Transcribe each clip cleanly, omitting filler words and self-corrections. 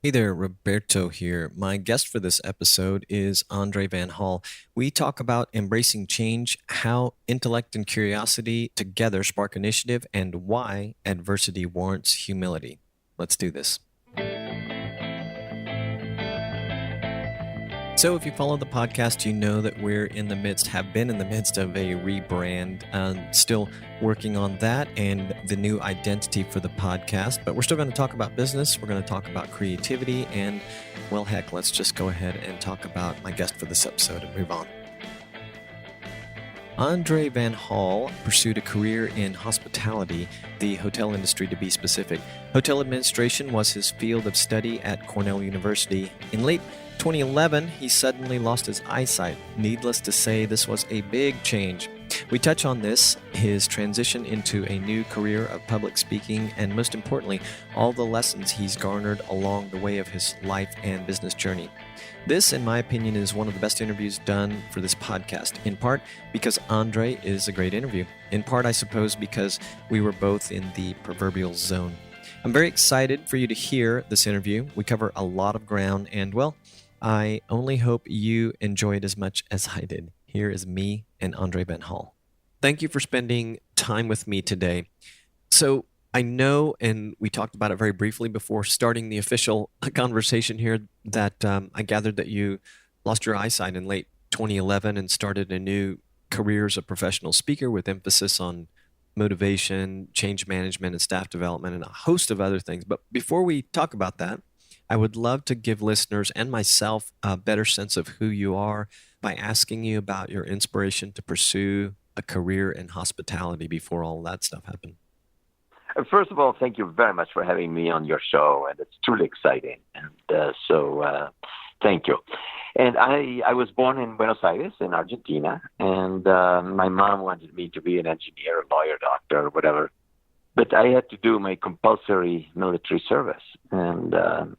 Hey there, Roberto here. My guest for this episode is André van Hall. We talk about embracing change, how intellect and curiosity together spark initiative, and why adversity warrants humility. Let's do this. So, if you follow the podcast, you know that have been in the midst of a rebrand, still working on that and the new identity for the podcast. But we're still going to talk about business. We're going to talk about creativity. And, well, heck, let's just go ahead and talk about my guest for this episode and move on. André van Hall pursued a career in hospitality, the hotel industry to be specific. Hotel administration was his field of study at Cornell University. In late 2011, he suddenly lost his eyesight. Needless to say, this was a big change. We touch on this, his transition into a new career of public speaking, and most importantly, all the lessons he's garnered along the way of his life and business journey. This, in my opinion, is one of the best interviews done for this podcast, in part because Andre is a great interview. In part, I suppose, because we were both in the proverbial zone. I'm very excited for you to hear this interview. We cover a lot of ground, and, well, I only hope you enjoy it as much as I did. Here is me and André van Hall. Thank you for spending time with me today. So I know, and we talked about it very briefly before starting the official conversation here, that I gathered that you lost your eyesight in late 2011 and started a new career as a professional speaker with emphasis on motivation, change management, and staff development, and a host of other things. But before we talk about that, I would love to give listeners and myself a better sense of who you are by asking you about your inspiration to pursue a career in hospitality before all that stuff happened. First of all, thank you very much for having me on your show, and it's truly exciting. And so thank you. And I was born in Buenos Aires in Argentina, and my mom wanted me to be an engineer, a lawyer, doctor, whatever. But I had to do my compulsory military service, and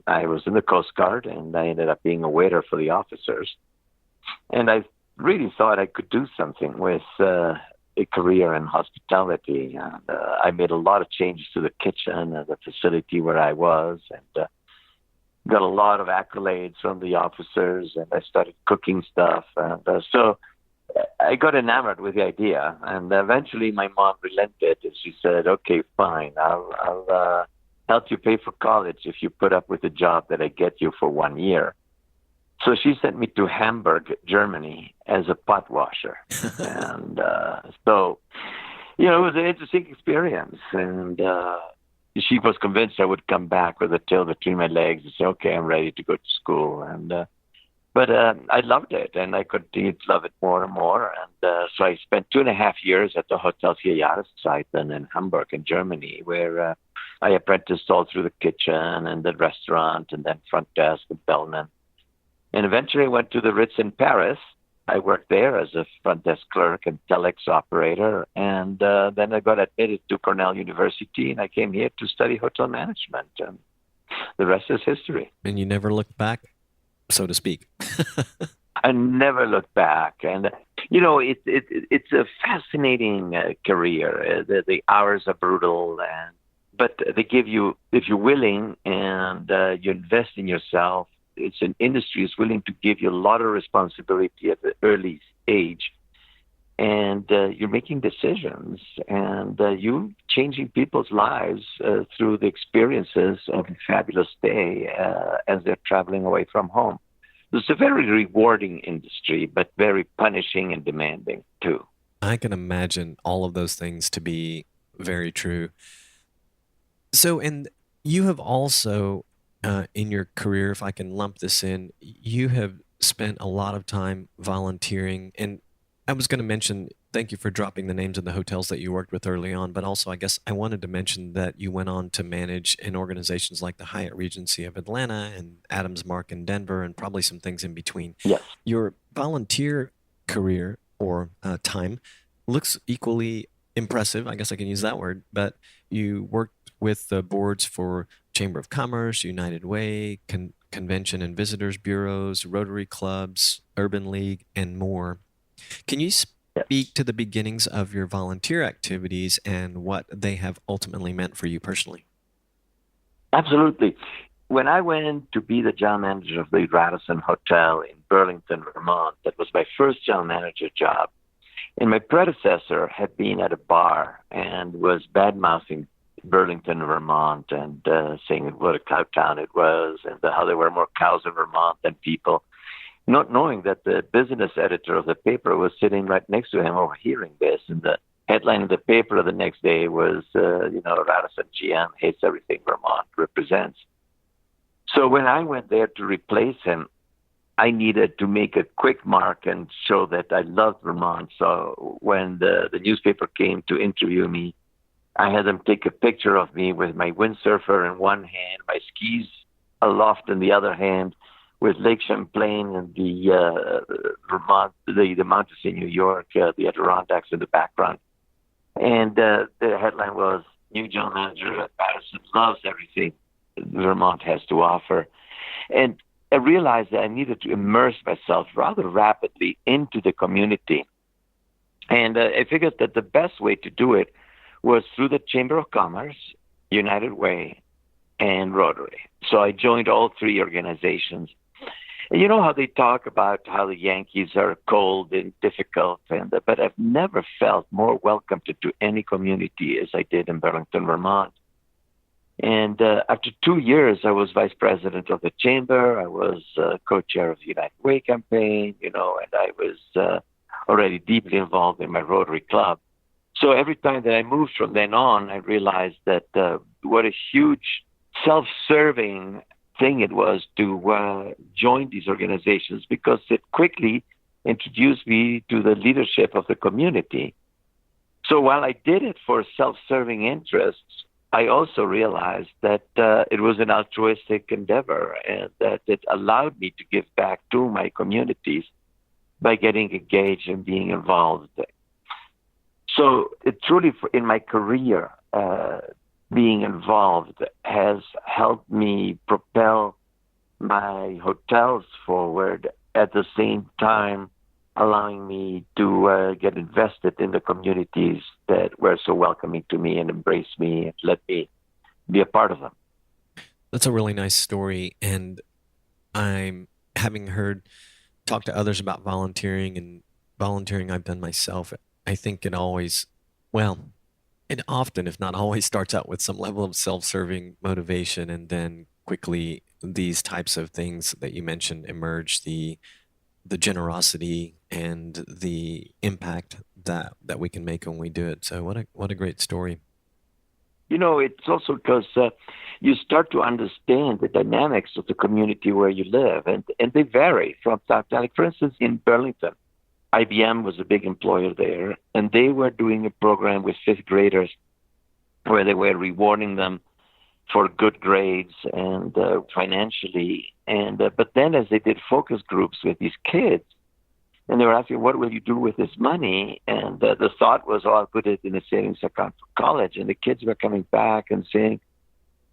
I was in the Coast Guard, and I ended up being a waiter for the officers. And I really thought I could do something with a career in hospitality. And I made a lot of changes to the kitchen and the facility where I was, and got a lot of accolades from the officers, and I started cooking stuff. And so I got enamored with the idea, and eventually my mom relented, and she said, "Okay, fine, I'll help you pay for college if you put up with the job that I get you for 1 year." So she sent me to Hamburg, Germany, as a pot washer, and so it was an interesting experience, and she was convinced I would come back with a tail between my legs and say, "Okay, I'm ready to go to school," But I loved it, and I continued to love it more and more. And so I spent 2.5 years at the Hotel 4 Jahreszeiten in Hamburg, in Germany, where I apprenticed all through the kitchen and the restaurant and then front desk and bellman. And eventually I went to the Ritz in Paris. I worked there as a front desk clerk and telex operator. And then I got admitted to Cornell University, and I came here to study hotel management. And the rest is history. And you never looked back, so to speak. I never looked back, and it's a fascinating career. The hours are brutal, but they give you, if you're willing and you invest in yourself. It's an industry that's willing to give you a lot of responsibility at the early age, and you're making decisions, and you're changing people's lives through the experiences of a fabulous day as they're traveling away from home. It's a very rewarding industry, but very punishing and demanding too. I can imagine all of those things to be very true. So, and you have also, in your career, if I can lump this in, you have spent a lot of time volunteering. And I was going to mention, thank you for dropping the names of the hotels that you worked with early on, but also I guess I wanted to mention that you went on to manage in organizations like the Hyatt Regency of Atlanta and Adams Mark in Denver, and probably some things in between. Yes. Your volunteer career or time looks equally impressive. I guess I can use that word, but you worked with the boards for Chamber of Commerce, United Way, Convention and Visitors Bureaus, Rotary Clubs, Urban League, and more. Can you speak to the beginnings of your volunteer activities and what they have ultimately meant for you personally? Absolutely. when I went to be the general manager of the Radisson Hotel in Burlington, Vermont, that was my first general manager job. And my predecessor had been at a bar and was bad-mouthing Burlington, Vermont, and saying what a cow town it was, and how there were more cows in Vermont than people, not knowing that the business editor of the paper was sitting right next to him overhearing this. And the headline of the paper the next day was, Radisson GM hates everything Vermont represents. So when I went there to replace him, I needed to make a quick mark and show that I loved Vermont. So when the newspaper came to interview me, I had them take a picture of me with my windsurfer in one hand, my skis aloft in the other hand, with Lake Champlain and the Vermont, the mountains in New York, the Adirondacks in the background. And the headline was, "New general manager at Patterson loves everything Vermont has to offer." And I realized that I needed to immerse myself rather rapidly into the community. And I figured that the best way to do it was through the Chamber of Commerce, United Way, and Rotary. So I joined all three organizations. And you know how they talk about how the Yankees are cold and difficult, but I've never felt more welcome to any community as I did in Burlington, Vermont. And after 2 years, I was vice president of the chamber. I was co-chair of the United Way campaign, and I was already deeply involved in my Rotary Club. So every time that I moved from then on, I realized that what a huge self-serving thing it was to join these organizations, because it quickly introduced me to the leadership of the community. So while I did it for self-serving interests, I also realized that it was an altruistic endeavor and that it allowed me to give back to my communities by getting engaged and being involved. So it truly, in my career, being involved has helped me propel my hotels forward, at the same time allowing me to get invested in the communities that were so welcoming to me and embraced me and let me be a part of them. That's a really nice story. And I'm having talk to others about volunteering, and volunteering I've done myself. I think it often, if not always, starts out with some level of self-serving motivation, and then quickly these types of things that you mentioned emerge, the generosity and the impact that we can make when we do it. So what a great story. It's also because you start to understand the dynamics of the community where you live, and they vary from time to time. Like, for instance, in Burlington, IBM was a big employer there, and they were doing a program with fifth graders where they were rewarding them for good grades and financially. And but then as they did focus groups with these kids, and they were asking, what will you do with this money? And the thought was, I'll put it in a savings account for college. And the kids were coming back and saying,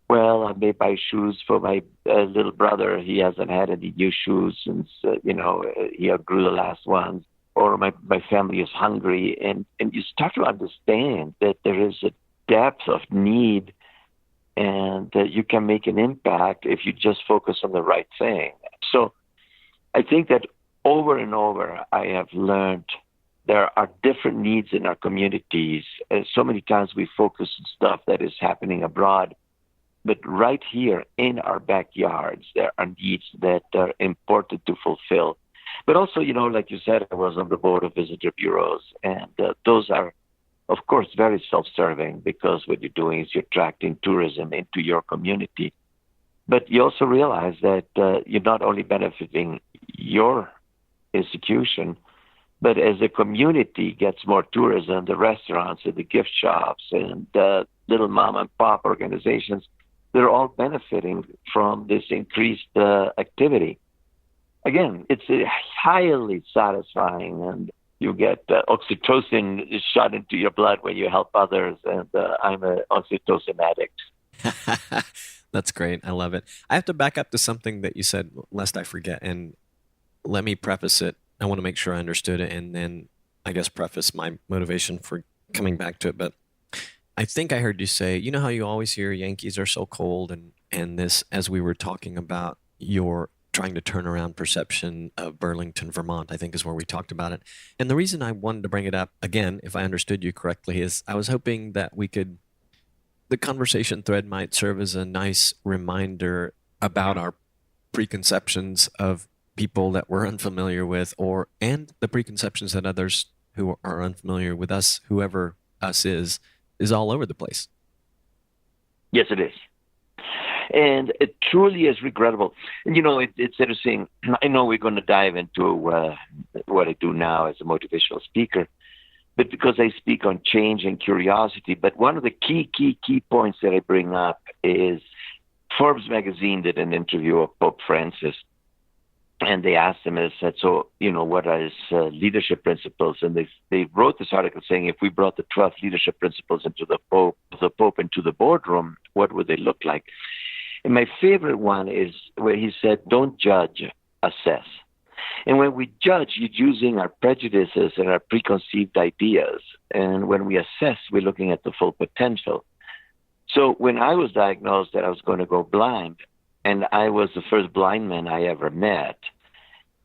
well, I may buy shoes for my little brother. He hasn't had any new shoes since, he outgrew the last ones. Or my family is hungry. And you start to understand that there is a depth of need, and that you can make an impact if you just focus on the right thing. So I think that over and over, I have learned there are different needs in our communities. And so many times we focus on stuff that is happening abroad, but right here in our backyards, there are needs that are important to fulfill. But also, like you said, I was on the board of visitor bureaus, and those are, of course, very self-serving, because what you're doing is you're attracting tourism into your community. But you also realize that you're not only benefiting your institution, but as the community gets more tourism, the restaurants and the gift shops and the little mom and pop organizations, they're all benefiting from this increased activity. Again, it's highly satisfying, and you get oxytocin shot into your blood when you help others, and I'm an oxytocin addict. That's great. I love it. I have to back up to something that you said, lest I forget, and let me preface it. I want to make sure I understood it, and then I guess preface my motivation for coming back to it. But I think I heard you say, how you always hear Yankees are so cold, and and this, as we were talking about your trying to turn around perception of Burlington, Vermont, I think is where we talked about it. And the reason I wanted to bring it up again, if I understood you correctly, is I was hoping that the conversation thread might serve as a nice reminder about our preconceptions of people that we're unfamiliar with, and the preconceptions that others who are unfamiliar with us, whoever us is all over the place. Yes, it is. And it truly is regrettable. And, it's interesting. I know we're going to dive into what I do now as a motivational speaker, but because I speak on change and curiosity. But one of the key points that I bring up is Forbes magazine did an interview of Pope Francis, and they asked him, and said, so, what are his leadership principles? And they wrote this article saying, if we brought the 12 leadership principles into the Pope into the boardroom, what would they look like? And my favorite one is where he said, don't judge, assess. And when we judge, you're using our prejudices and our preconceived ideas. And when we assess, we're looking at the full potential. So when I was diagnosed that I was going to go blind, and I was the first blind man I ever met,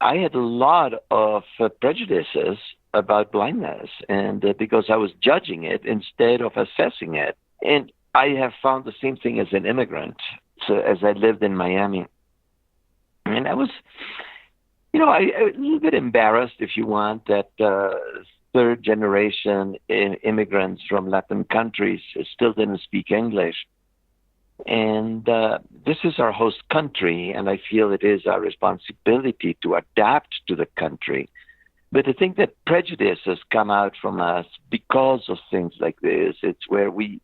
I had a lot of prejudices about blindness, and because I was judging it instead of assessing it. And I have found the same thing as an immigrant. So as I lived in Miami, and I was, a little bit embarrassed, if you want, that third generation immigrants from Latin countries still didn't speak English. And this is our host country, and I feel it is our responsibility to adapt to the country. But I think that prejudices come out from us because of things like this. It's where we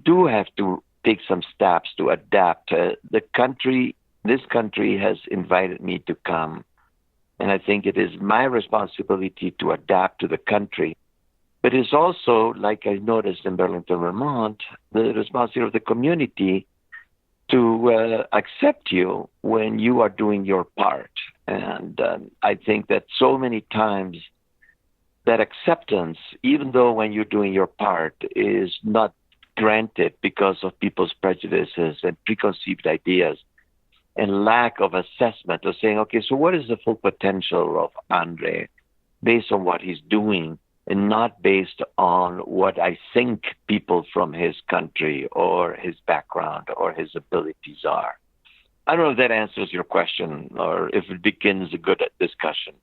do have to take some steps to adapt. This country has invited me to come, and I think it is my responsibility to adapt to the country. But it's also, like I noticed in Burlington, Vermont, the responsibility of the community to accept you when you are doing your part. And I think that so many times that acceptance, even though when you're doing your part, is not granted because of people's prejudices and preconceived ideas and lack of assessment of saying, okay, so what is the full potential of Andre based on what he's doing, and not based on what I think people from his country or his background or his abilities are. I don't know if that answers your question or if it begins a good discussion.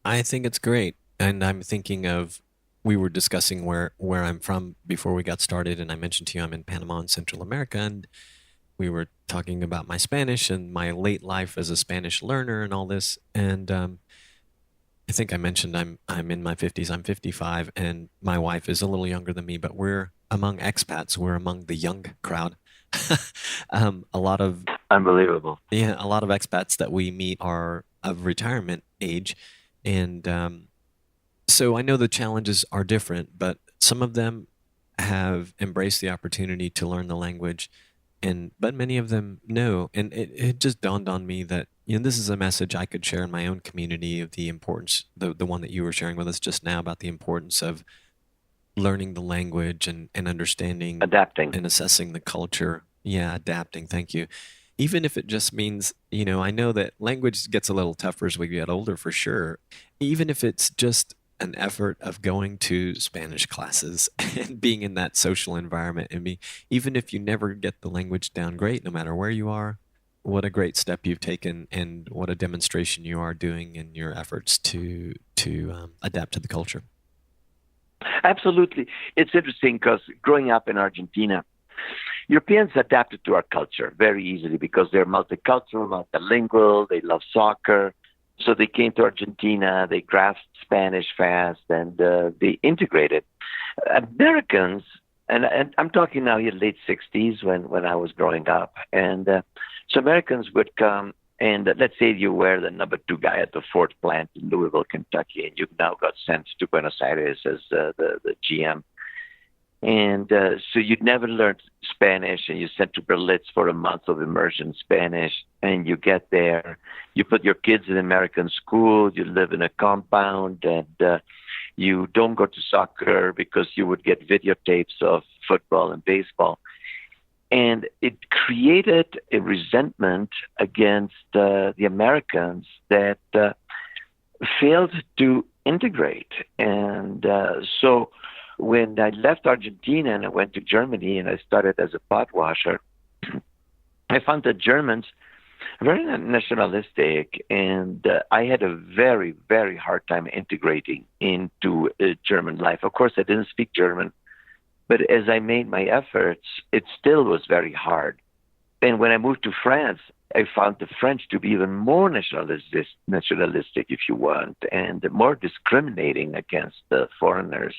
I think it's great. And I'm thinking of, we were discussing where I'm from before we got started, and I mentioned to you I'm in Panama in Central America, and we were talking about my Spanish and my late life as a Spanish learner and all this. And I think I mentioned I'm in my 50s. I'm 55, and my wife is a little younger than me, but we're among expats. We're among the young crowd. A lot of unbelievable. Yeah, a lot of expats that we meet are of retirement age, and so I know the challenges are different, but some of them have embraced the opportunity to learn the language, but many of them no. And it just dawned on me that this is a message I could share in my own community of the importance, the one that you were sharing with us just now about the importance of learning the language and understanding, adapting, and assessing the culture. Yeah, adapting. Thank you. Even if it just means, I know that language gets a little tougher as we get older, for sure. Even if it's just an effort of going to Spanish classes and being in that social environment, even if you never get the language down great, no matter where you are, what a great step you've taken, and what a demonstration you are doing in your efforts to adapt to the culture. Absolutely. It's interesting because growing up in Argentina, Europeans adapted to our culture very easily because they're multicultural, multilingual, they love soccer. So they came to Argentina, they grasped Spanish fast, and they integrated. Americans, and I'm talking now here late 60s when I was growing up, and so Americans would come, and let's say you were the number 2 guy at the Ford plant in Louisville, Kentucky, and you now got sent to Buenos Aires as the GM. And so you'd never learned Spanish, and you sent to Berlitz for a month of immersion Spanish, and you get there, you put your kids in American school, you live in a compound, and you don't go to soccer because you would get videotapes of football and baseball. And it created a resentment against the Americans that failed to integrate. And so when I left Argentina and I went to Germany and I started as a pot washer, I found that Germans are very nationalistic, and I had a very, very hard time integrating into German life. Of course, I didn't speak German, but as I made my efforts, it still was very hard. And when I moved to France, I found the French to be even more nationalistic, if you want, and more discriminating against the foreigners.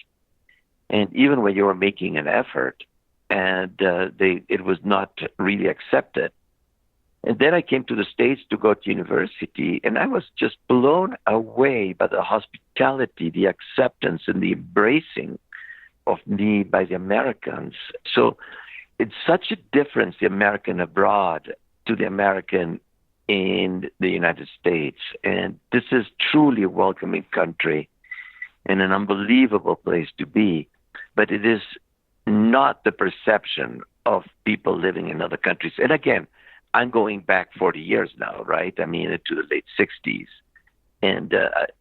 And even when you were making an effort, and it was not really accepted. And then I came to the States to go to university, and I was just blown away by the hospitality, the acceptance, and the embracing of me by the Americans. So it's such a difference, the American abroad to the American in the United States. And this is truly a welcoming country and an unbelievable place to be. But it is not the perception of people living in other countries. And again, I'm going back 40 years now, right? I mean, into the late 60s. And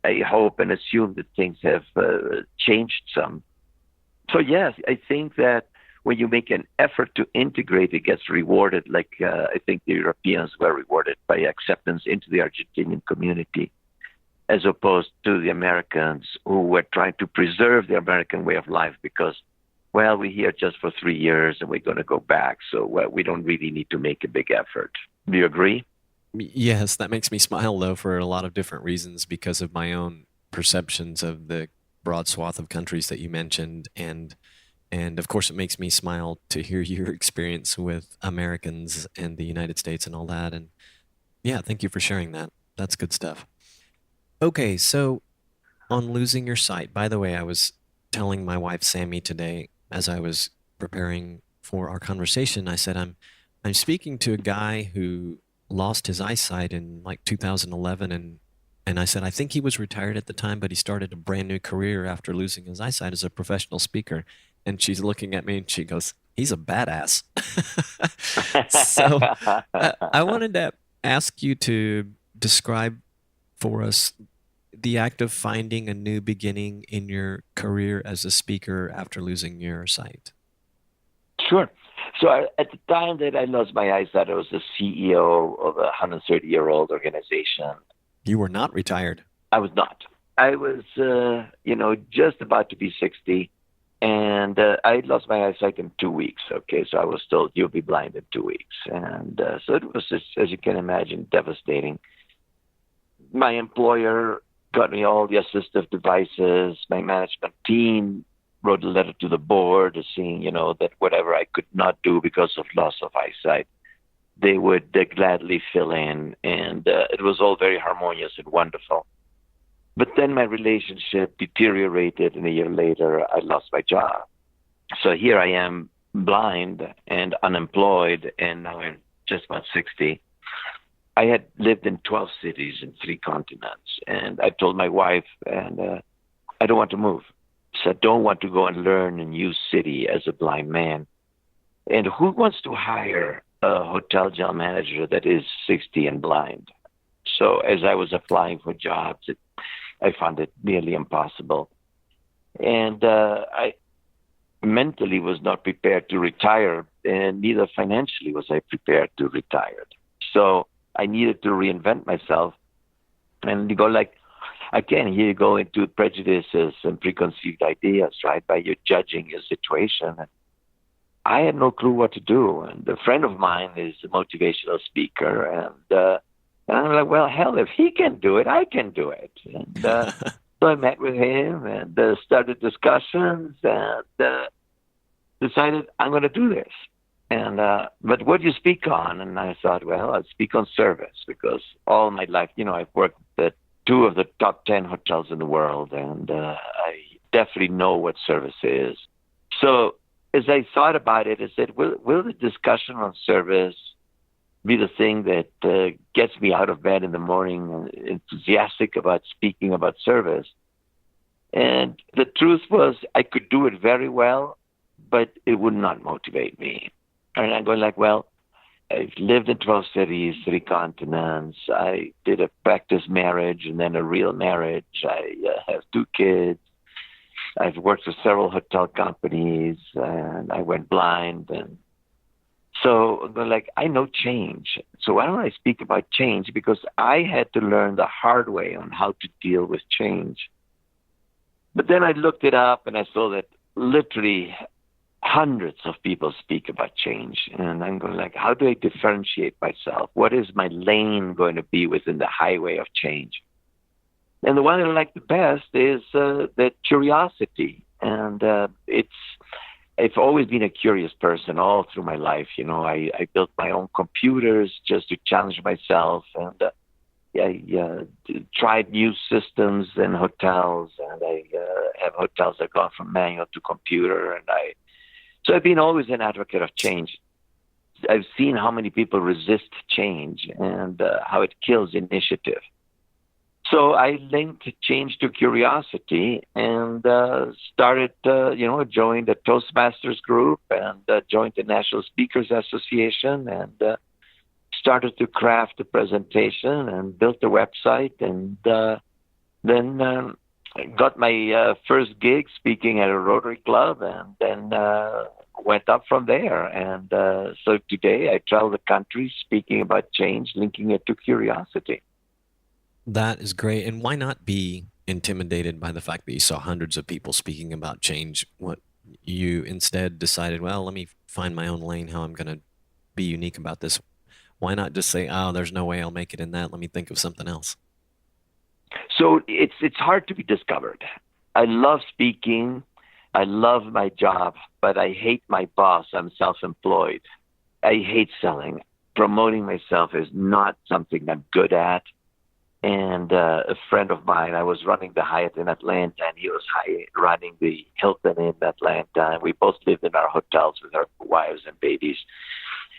I hope and assume that things have changed some. So, yes, I think that when you make an effort to integrate, it gets rewarded, like I think the Europeans were rewarded by acceptance into the Argentinian community, as opposed to the Americans who were trying to preserve the American way of life because, well, we're here just for 3 years and we're going to go back, so we don't really need to make a big effort. Do you agree? Yes, that makes me smile, though, for a lot of different reasons because of my own perceptions of the broad swath of countries that you mentioned. And of course, it makes me smile to hear your experience with Americans and the United States and all that. And yeah, thank you for sharing that. That's good stuff. Okay, so on losing your sight, by the way, I was telling my wife Sammy today as I was preparing for our conversation, I said I'm speaking to a guy who lost his eyesight in like 2011, and I said I think he was retired at the time, but he started a brand new career after losing his eyesight as a professional speaker. And she's looking at me and she goes, "He's a badass." So I wanted to ask you to describe for us the act of finding a new beginning in your career as a speaker after losing your sight. Sure. So at the time that I lost my eyesight, I was the CEO of a 130-year-old organization. You were not retired. I was not. I was, just about to be 60, and I lost my eyesight in 2 weeks. Okay, so I was told you'll be blind in 2 weeks, and so it was, just, as you can imagine, devastating. My employer got me all the assistive devices. My management team wrote a letter to the board saying, that whatever I could not do because of loss of eyesight, they would gladly fill in. And it was all very harmonious and wonderful. But then my relationship deteriorated, and a year later, I lost my job. So here I am, blind and unemployed, and now I'm just about 60. I had lived in 12 cities in 3 continents, and I told my wife, and I don't want to move. So I don't want to go and learn a new city as a blind man. And who wants to hire a hotel general manager that is 60 and blind? So as I was applying for jobs, I found it nearly impossible. And I mentally was not prepared to retire, and neither financially was I prepared to retire. So I needed to reinvent myself. And you go again, here you go into prejudices and preconceived ideas, right? By you judging your situation. And I had no clue what to do. And a friend of mine is a motivational speaker. And I'm like, well, hell, if he can do it, I can do it. And so I met with him and started discussions and decided I'm going to do this. And but what do you speak on? And I thought, well, I'll speak on service because all my life, I've worked at 2 of the top 10 hotels in the world, and I definitely know what service is. So as I thought about it, I said, will the discussion on service be the thing that gets me out of bed in the morning and enthusiastic about speaking about service? And the truth was I could do it very well, but it would not motivate me. And I'm going like, well, I've lived in 12 cities, 3 continents. I did a practice marriage and then a real marriage. I have 2 kids. I've worked for several hotel companies, and I went blind. And so they're like, I know change. So why don't I speak about change? Because I had to learn the hard way on how to deal with change. But then I looked it up and I saw that literally hundreds of people speak about change. And I'm going like, how do I differentiate myself? What is my lane going to be within the highway of change? And the one that I like the best is the curiosity. And I've always been a curious person all through my life. You know, I built my own computers just to challenge myself. And I tried new systems in hotels. And I have hotels that gone from manual to computer. So I've been always an advocate of change. I've seen how many people resist change and how it kills initiative. So I linked change to curiosity and started, joined the Toastmasters group and joined the National Speakers Association and started to craft the presentation and built the website and then got my first gig speaking at a Rotary Club and then went up from there. And so today I travel the country speaking about change, linking it to curiosity. That is great. And why not be intimidated by the fact that you saw hundreds of people speaking about change? What you instead decided, well, let me find my own lane, how I'm going to be unique about this. Why not just say, oh, there's no way I'll make it in that. Let me think of something else. So it's hard to be discovered. I love speaking. I love my job, but I hate my boss. I'm self-employed. I hate selling. Promoting myself is not something I'm good at. And a friend of mine, I was running the Hyatt in Atlanta, and he was running the Hilton in Atlanta. And we both lived in our hotels with our wives and babies.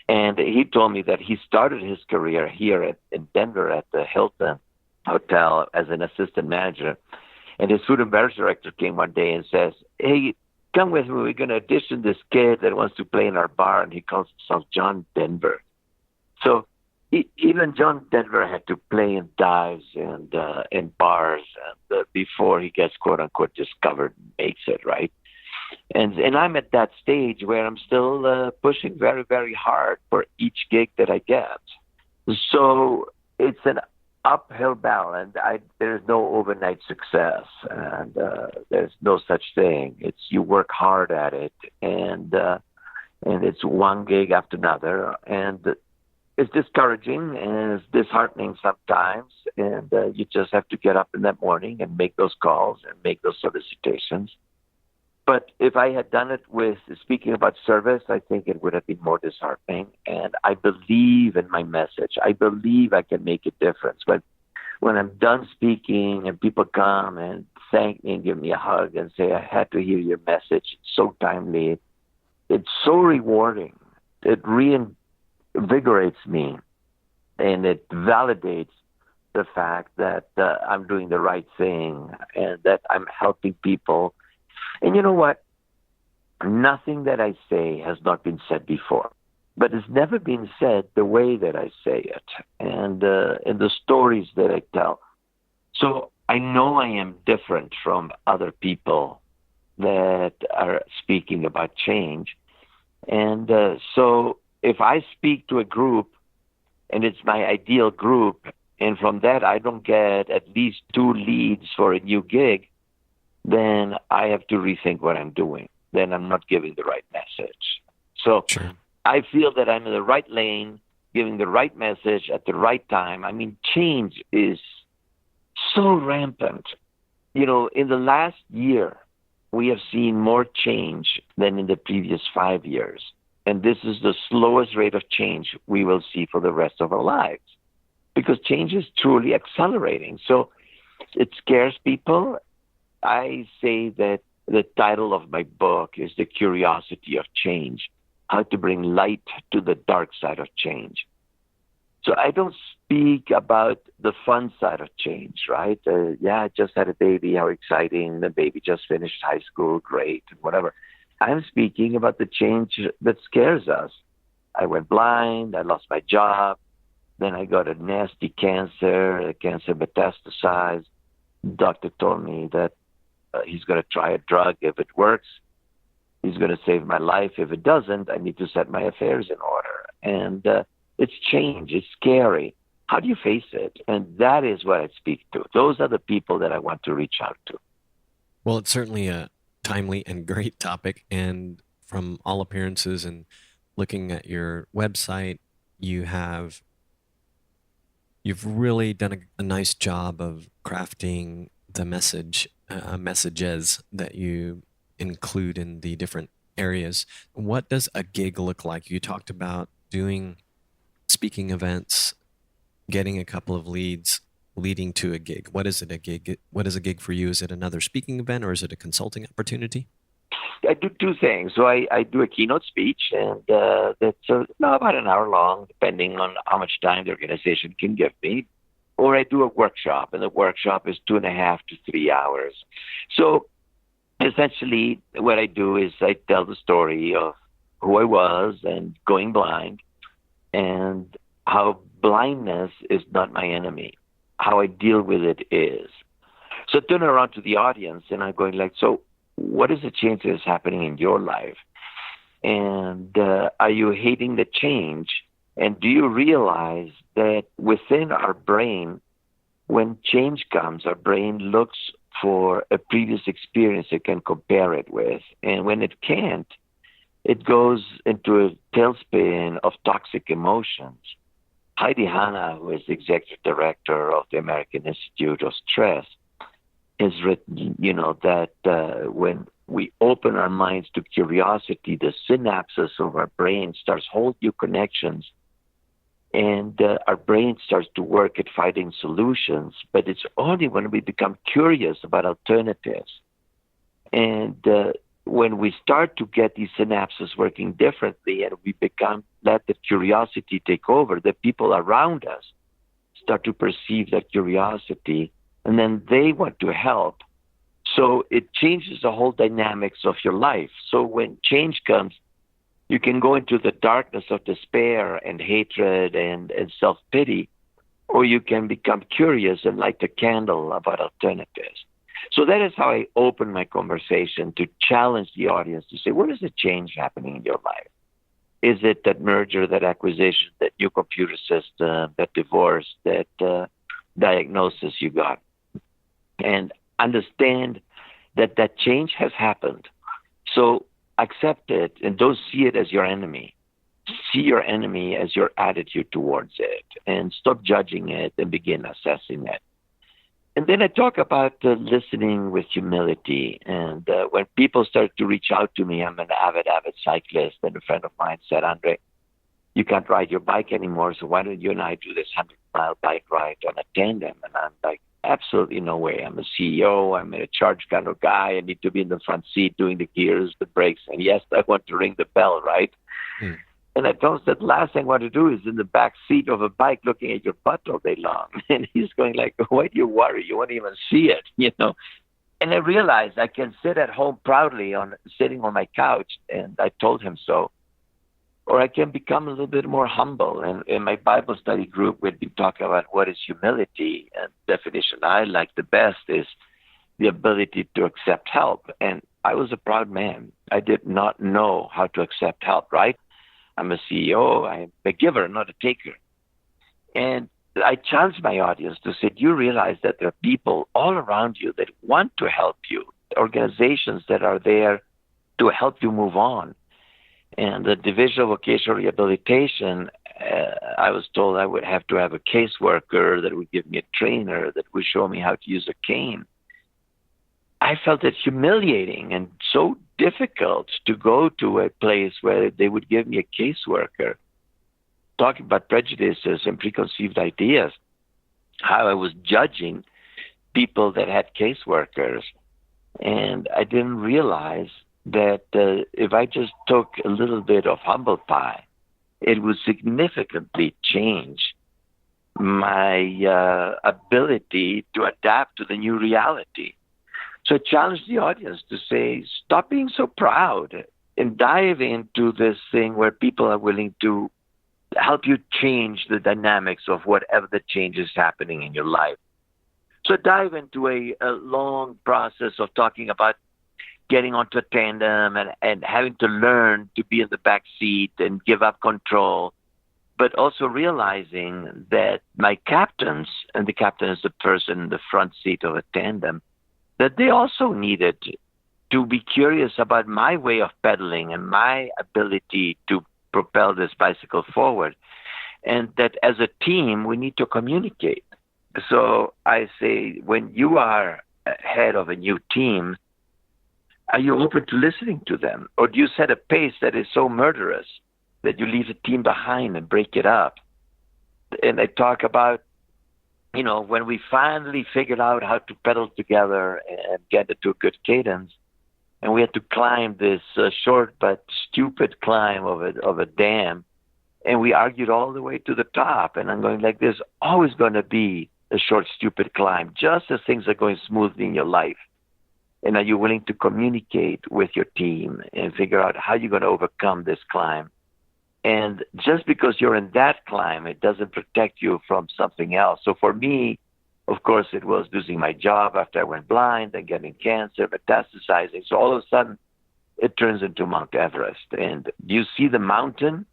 And he told me that he started his career here in Denver at the Hilton Hotel as an assistant manager. And his food and beverage director came one day and says, hey, come with me. We're going to audition this kid that wants to play in our bar. And he calls himself John Denver. So even John Denver had to play in dives and in bars and before he gets quote unquote discovered and makes it, right? And I'm at that stage where I'm still pushing very, very hard for each gig that I get. So it's an uphill battle, and there's no overnight success, and there's no such thing. It's you work hard at it, and it's one gig after another, and it's discouraging and it's disheartening sometimes, and you just have to get up in that morning and make those calls and make those solicitations. But if I had done it with speaking about service, I think it would have been more disheartening. And I believe in my message. I believe I can make a difference. But when I'm done speaking and people come and thank me and give me a hug and say, I had to hear your message, it's so timely, it's so rewarding. It reinvigorates me, and it validates the fact that I'm doing the right thing and that I'm helping people. And you know what? Nothing that I say has not been said before, but it's never been said the way that I say it and the stories that I tell. So I know I am different from other people that are speaking about change. And so if I speak to a group and it's my ideal group, and from that I don't get at least 2 leads for a new gig, then I have to rethink what I'm doing. Then I'm not giving the right message. So Sure. I feel that I'm in the right lane, giving the right message at the right time. I mean, change is so rampant. You know, in the last year, we have seen more change than in the previous 5 years. And this is the slowest rate of change we will see for the rest of our lives, because change is truly accelerating. So it scares people. I say that the title of my book is The Curiosity of Change, how to bring light to the dark side of change. So I don't speak about the fun side of change, right? I just had a baby, how exciting. The baby just finished high school, great, whatever. I'm speaking about the change that scares us. I went blind. I lost my job. Then I got a nasty cancer. The cancer metastasized. Doctor told me that he's going to try a drug. If it works, he's going to save my life. If it doesn't, I need to set my affairs in order. And it's change. It's scary. How do you face it? And that is what I speak to. Those are the people that I want to reach out to. Well, it's certainly a timely and great topic. And from all appearances and looking at your website, you've really done a nice job of crafting the messages that you include in the different areas. What does a gig look like? You talked about doing speaking events, getting a couple of leads, leading to a gig. What is it, a gig? What is a gig for you? Is it another speaking event or is it a consulting opportunity? I do two things. So I do a keynote speech, and that's about an hour long, depending on how much time the organization can give me. Or I do a workshop, and the workshop is 2.5 to 3 hours. So essentially what I do is I tell the story of who I was and going blind, and how blindness is not my enemy. How I deal with it is. So I turn around to the audience, and I'm going like, so what is the change that is happening in your life? And are you hating the change? And do you realize that within our brain, when change comes, our brain looks for a previous experience it can compare it with. And when it can't, it goes into a tailspin of toxic emotions. Heidi Hanna, who is the executive director of the American Institute of Stress, has written, that when we open our minds to curiosity, the synapses of our brain starts hold new connections, and our brain starts to work at finding solutions. But it's only when we become curious about alternatives, and when we start to get these synapses working differently, and we let the curiosity take over, the people around us start to perceive that curiosity, and then they want to help. So it changes the whole dynamics of your life. So when change comes, you can go into the darkness of despair and hatred and self-pity, or you can become curious and light a candle about alternatives. So that is how I open my conversation, to challenge the audience to say, what is the change happening in your life? Is it that merger, that acquisition, that new computer system, that divorce, that diagnosis you got? And understand that that change has happened. So accept it, and don't see it as your enemy. See your enemy as your attitude towards it, and stop judging it and begin assessing it. And then I talk about listening with humility. And when people start to reach out to me, I'm an avid cyclist, and a friend of mine said, Andre, you can't ride your bike anymore, so why don't you and I do this 100-mile bike ride on a tandem? And I'm like, absolutely no way. I'm a CEO. I'm a charge kind of guy. I need to be in the front seat doing the gears, the brakes. And yes, I want to ring the bell, right? Mm. And I told him that last thing I want to do is in the back seat of a bike looking at your butt all day long. And he's going like, why do you worry? You won't even see it, And I realized I can sit at home proudly sitting on my couch, and I told him so. Or I can become a little bit more humble. And in my Bible study group, we'd be talking about what is humility. And the definition I like the best is the ability to accept help. And I was a proud man. I did not know how to accept help, right? I'm a CEO. I'm a giver, not a taker. And I challenge my audience to say, do you realize that there are people all around you that want to help you, organizations that are there to help you move on? And the Division of Vocational Rehabilitation, I was told I would have to have a caseworker that would give me a trainer that would show me how to use a cane. I felt it humiliating and so difficult to go to a place where they would give me a caseworker, talking about prejudices and preconceived ideas, how I was judging people that had caseworkers. And I didn't realize that if I just took a little bit of humble pie, it would significantly change my ability to adapt to the new reality. So I challenge the audience to say, stop being so proud. and dive into this thing where people are willing to help you change the dynamics of whatever the change is happening in your life. So dive into a long process of talking about getting onto a tandem and having to learn to be in the back seat and give up control, but also realizing that my captains, and the captain is the person in the front seat of a tandem, that they also needed to be curious about my way of pedaling and my ability to propel this bicycle forward. And that as a team, we need to communicate. So I say, when you are head of a new team, are you open to listening to them? Or do you set a pace that is so murderous that you leave the team behind and break it up? And I talk about, when we finally figured out how to pedal together and get it to a good cadence, and we had to climb this short but stupid climb of a dam, and we argued all the way to the top. And I'm going like, there's always going to be a short, stupid climb, just as things are going smoothly in your life. And are you willing to communicate with your team and figure out how you're going to overcome this climb? And just because you're in that climb, it doesn't protect you from something else. So for me, of course, it was losing my job after I went blind and getting cancer, metastasizing. So all of a sudden, it turns into Mount Everest. And do you see the mountain,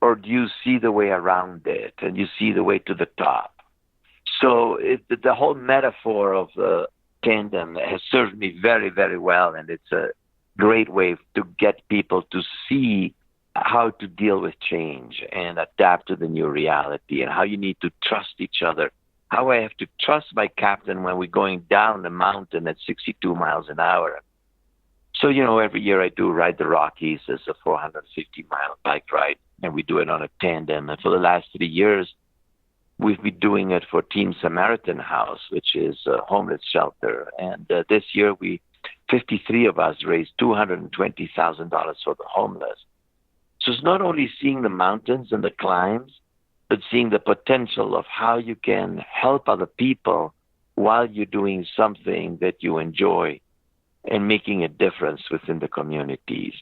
or do you see the way around it, and you see the way to the top? So the whole metaphor of the tandem has served me very, very well, and it's a great way to get people to see how to deal with change and adapt to the new reality, and how you need to trust each other, how I have to trust my captain when we're going down the mountain at 62 miles an hour. So, every year I do ride the Rockies as a 450-mile bike ride, and we do it on a tandem. And for the last 3 years, we've been doing it for Team Samaritan House, which is a homeless shelter. And this year, 53 of us raised $220,000 for the homeless. So it's not only seeing the mountains and the climbs, but seeing the potential of how you can help other people while you're doing something that you enjoy and making a difference within the communities.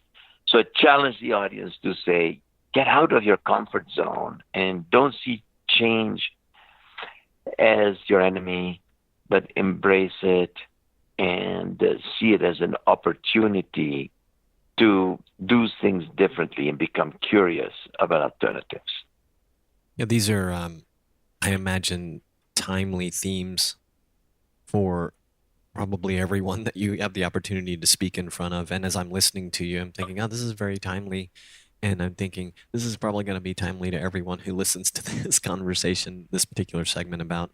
So I challenge the audience to say, get out of your comfort zone and don't see change as your enemy, but embrace it and see it as an opportunity to do things differently and become curious about alternatives. Yeah, these are, I imagine, timely themes for probably everyone that you have the opportunity to speak in front of. And as I'm listening to you, I'm thinking, oh, this is very timely. And I'm thinking, this is probably going to be timely to everyone who listens to this conversation, this particular segment about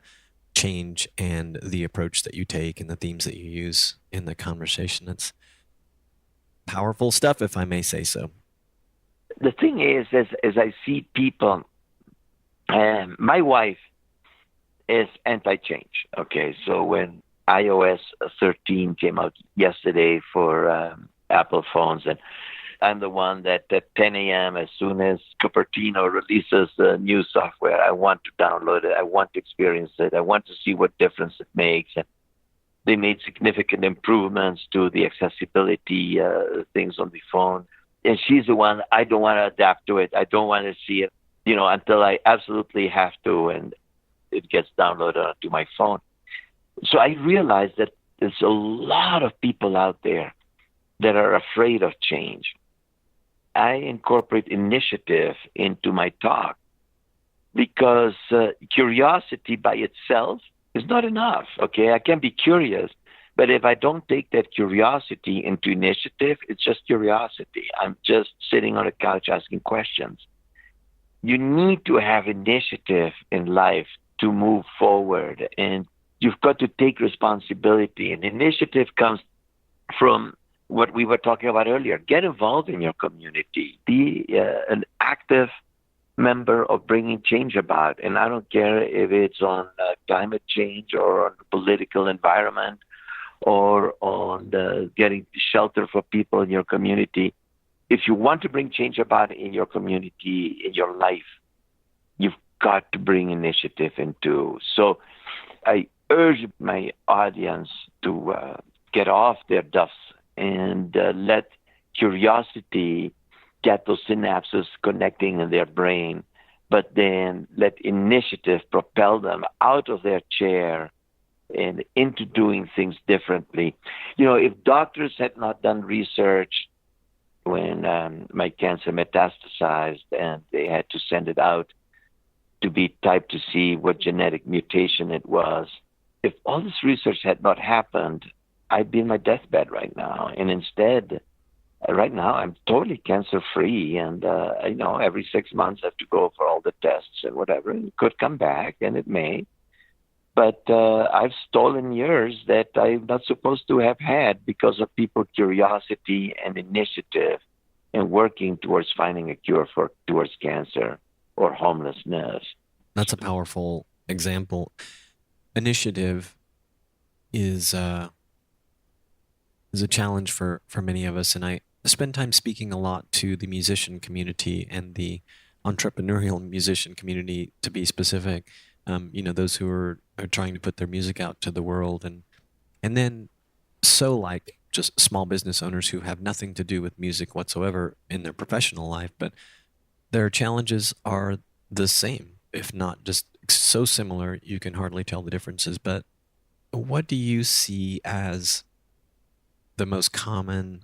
change and the approach that you take and the themes that you use in the conversation. It's powerful stuff, if I may say so. The thing is, as I see people, my wife is anti-change. Okay, so when iOS 13 came out yesterday for Apple phones, and I'm the one that at 10 a.m., as soon as Cupertino releases the new software, I want to download it. I want to experience it. I want to see what difference it makes. And they made significant improvements to the accessibility things on the phone. And she's the one, I don't want to adapt to it. I don't want to see it, until I absolutely have to, and it gets downloaded onto my phone. So I realized that there's a lot of people out there that are afraid of change. I incorporate initiative into my talk because curiosity by itself is not enough. Okay, I can be curious, but if I don't take that curiosity into initiative, it's just curiosity. I'm just sitting on a couch asking questions. You need to have initiative in life to move forward, and you've got to take responsibility. And initiative comes from what we were talking about earlier. Get involved in your community. Be an active member of bringing change about. And I don't care if it's on climate change or on the political environment or on getting shelter for people in your community. If you want to bring change about in your community, in your life, you've got to bring initiative into. So I urge my audience to get off their duffs and let curiosity get those synapses connecting in their brain, but then let initiative propel them out of their chair and into doing things differently. If doctors had not done research when my cancer metastasized and they had to send it out to be typed to see what genetic mutation it was, if all this research had not happened, I'd be in my deathbed right now. And instead, right now, I'm totally cancer-free. And, every 6 months I have to go for all the tests and whatever. And it could come back, and it may. But I've stolen years that I'm not supposed to have had because of people's curiosity and initiative and working towards finding a cure towards cancer or homelessness. That's a powerful example. Initiative is a challenge for many of us, and I spend time speaking a lot to the musician community and the entrepreneurial musician community, to be specific. Those who are trying to put their music out to the world, and then like just small business owners who have nothing to do with music whatsoever in their professional life, but their challenges are the same, if not just so similar you can hardly tell the differences. But what do you see as the most common,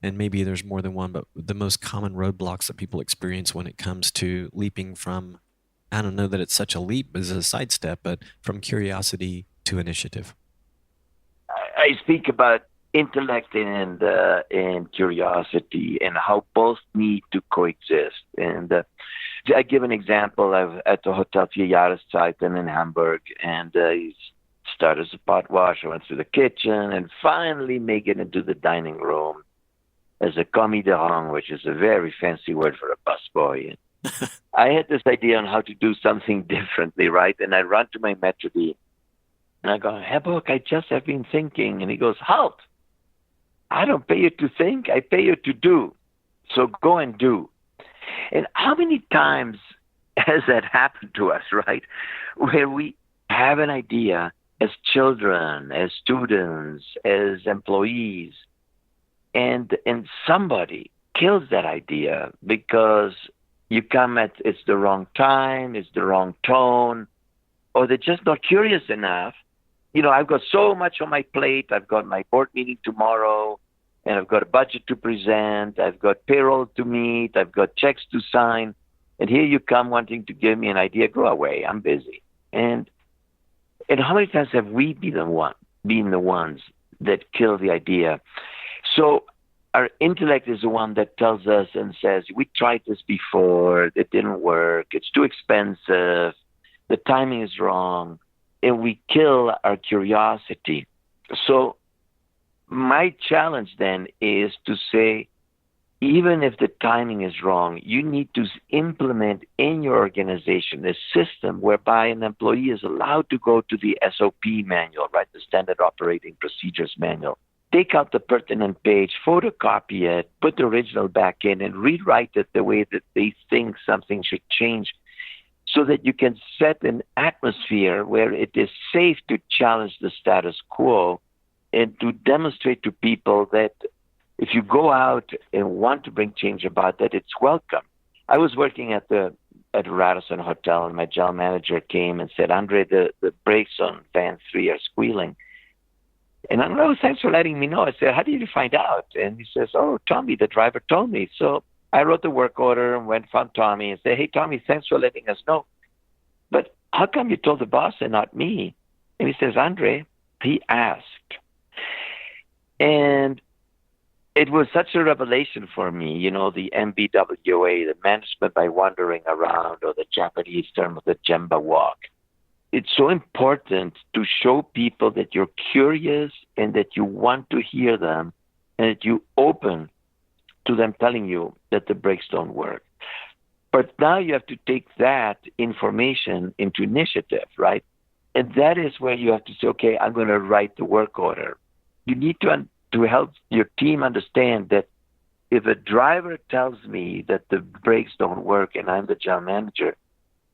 and maybe there's more than one, but the most common roadblocks that people experience when it comes to leaping from, I don't know that it's such a leap as a sidestep, but from curiosity to initiative? I speak about intellect and curiosity and how both need to coexist. And I give an example. I was at the Hotel 4 Jahreszeiten in Hamburg, and he started as a pot washer, went through the kitchen, and finally make it into the dining room as a commis de rang, which is a very fancy word for a busboy. I had this idea on how to do something differently, right? And I run to my maitre d', and I go, Hamburg, I just have been thinking. And he goes, halt. I don't pay you to think. I pay you to do. So go and do. And how many times has that happened to us, right? Where we have an idea as children, as students, as employees, and somebody kills that idea because you come at it's the wrong time, it's the wrong tone, or they're just not curious enough. I've got so much on my plate. I've got my board meeting tomorrow, and I've got a budget to present. I've got payroll to meet. I've got checks to sign. And here you come wanting to give me an idea. Go away. I'm busy. And how many times have we been the ones that kill the idea? So our intellect is the one that tells us and says, we tried this before. It didn't work. It's too expensive. The timing is wrong. And we kill our curiosity. So my challenge then is to say, even if the timing is wrong, you need to implement in your organization a system whereby an employee is allowed to go to the SOP manual, right, the Standard Operating Procedures Manual, take out the pertinent page, photocopy it, put the original back in, and rewrite it the way that they think something should change, so that you can set an atmosphere where it is safe to challenge the status quo and to demonstrate to people that if you go out and want to bring change about that, it's welcome. I was working at the Radisson Hotel, and my general manager came and said, Andre, the brakes on van 3 are squealing. And I go, oh, thanks for letting me know. I said, how did you find out? And he says, oh, Tommy, the driver told me. So I wrote the work order and went found Tommy and said, hey, Tommy, thanks for letting us know. But how come you told the boss and not me? And he says, Andre, he asked. And it was such a revelation for me, the MBWA, the management by wandering around, or the Japanese term of the Gemba walk. It's so important to show people that you're curious and that you want to hear them and that you open to them telling you that the brakes don't work. But now you have to take that information into initiative, right? And that is where you have to say, okay, I'm going to write the work order. You need to help your team understand that if a driver tells me that the brakes don't work and I'm the general manager,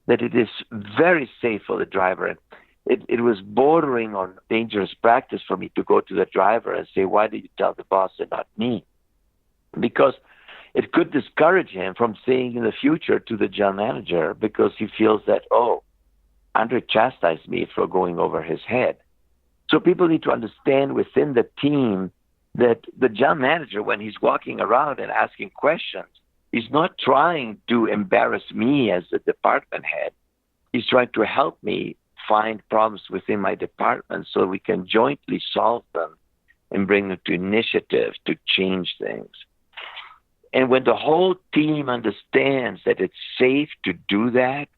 that it is very safe for the driver. It was bordering on dangerous practice for me to go to the driver and say, why did you tell the boss and not me? because it could discourage him from seeing in the future to the general manager because he feels that, oh, Andre chastised me for going over his head. So people need to understand within the team that the general manager, when he's walking around and asking questions, he's not trying to embarrass me as the department head. He's trying to help me find problems within my department so we can jointly solve them and bring them to initiative to change things. And when the whole team understands that it's safe to do that,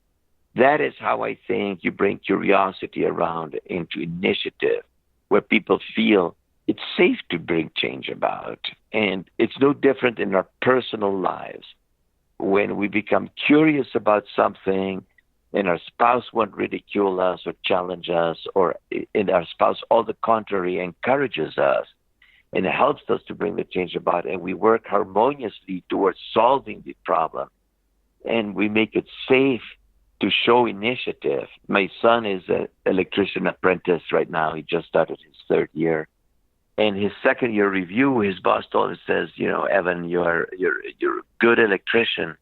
that is how I think you bring curiosity around into initiative, where people feel it's safe to bring change about. And it's no different in our personal lives. When we become curious about something and our spouse won't ridicule us or challenge us, and our spouse, all the contrary, encourages us and helps us to bring the change about, and we work harmoniously towards solving the problem, and we make it safe to show initiative. My son is an electrician apprentice right now. He just started his third year. And his second year review, his boss told him, says, Evan, you're a good electrician,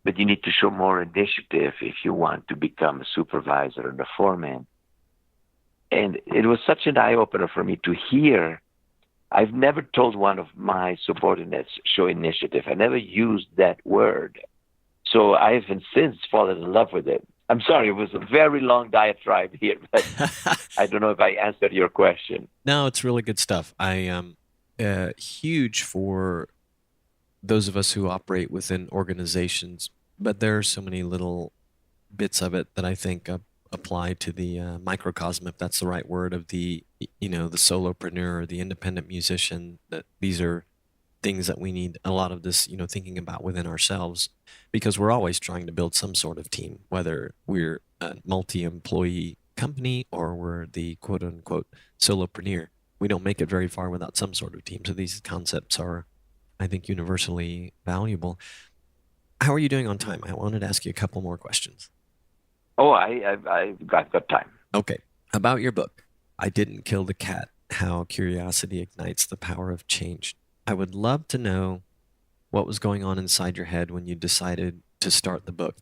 but you need to show more initiative if you want to become a supervisor and a foreman. And it was such an eye-opener for me to hear. I've never told one of my subordinates, show initiative. I never used that word. So I have since fallen in love with it. I'm sorry, it was a very long diatribe here, but I don't know if I answered your question. No, it's really good stuff. I am huge for those of us who operate within organizations, but there are so many little bits of it that I think apply to the microcosm, if that's the right word, of the the solopreneur or the independent musician. That these are things that we need a lot of this, thinking about within ourselves, because we're always trying to build some sort of team, whether we're a multi-employee company or we're the quote unquote solopreneur. We don't make it very far without some sort of team. So these concepts are, I think, universally valuable. How are you doing on time? I wanted to ask you a couple more questions. Oh, I've got time. Okay. About your book, I Didn't Kill the Cat, How Curiosity Ignites the Power of Change. I would love to know what was going on inside your head when you decided to start the book.